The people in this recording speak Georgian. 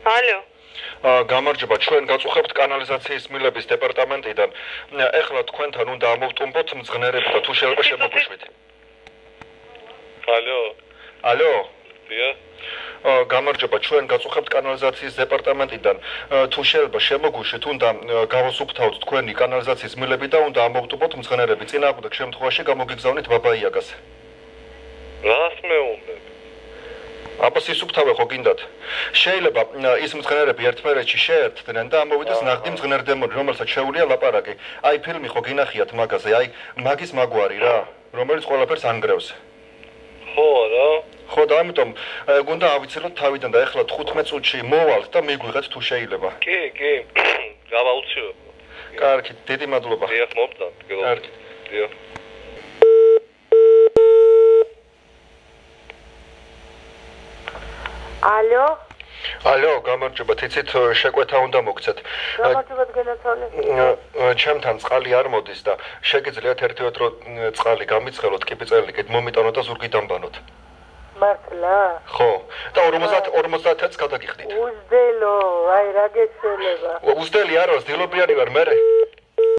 ალო. გამარჯობა, ჩვენ გაწუხებთ კანალიზაციის მილების დეპარტამენტიდან. ეხლა თქვენთან უნდა ამოვტუმბოთ მძღნერები და თუ შეიძლება შემოგვიშვით. ალო. ალო. დიახ. გამარჯობა, ჩვენ გაწუხებთ კანალიზაციის დეპარტამენტიდან. თუ შეიძლება შემოგვიშვით, უნდა გავასუფთავოთ თქვენი კანალიზაციის მილები და უნდა ამოვტუმბოთ მძღნერები. წინააღმდეგ შემთხვევაში გამოგიგზავნით ბაბაიაგას. რას მეუბნები? აბას ისუფთავე ხო გინდათ? შეიძლება ის მძღნერები ერთმანეთში შეერთდნენ და ამოვიდეს ნაღდი მძღნერდემონი, რომელსაც შეუძლია ლაპარაკი. აი ფილმი ხო გინახიათ მაგაზე, აი მაგის მაგვარი რა, რომელიც ყველაფერს ანგრევს. ხო რა? ხო და ამიტომ გუნდა ავიცილოთ თავიდან და ეხლა 15 წუთში მოვალთ და მიგვიღეთ თუ შეიძლება. კი. გავაუცილებლად. კარგი, დიდი მადლობა. დიახ, მოვწან. კარგი. დიახ. ალო. ალო, გამარჯობა, თიცით შეკვეთა უნდა მოგცეთ. გამარჯობა გენაცვალე. ჩემთან წყალი არ მოდის და შეგიძლიათ ერთ-ერთ რო წყალი გამიცხელოთ, კიბიწელიკით მომიტანოთ და ზურგი დამბანოთ. მართლა? ხო. და 50-ს გადაგიხდით. უზდელო, აი რა გეცელება. უზდელი არა, დილობიანი ვარ მე.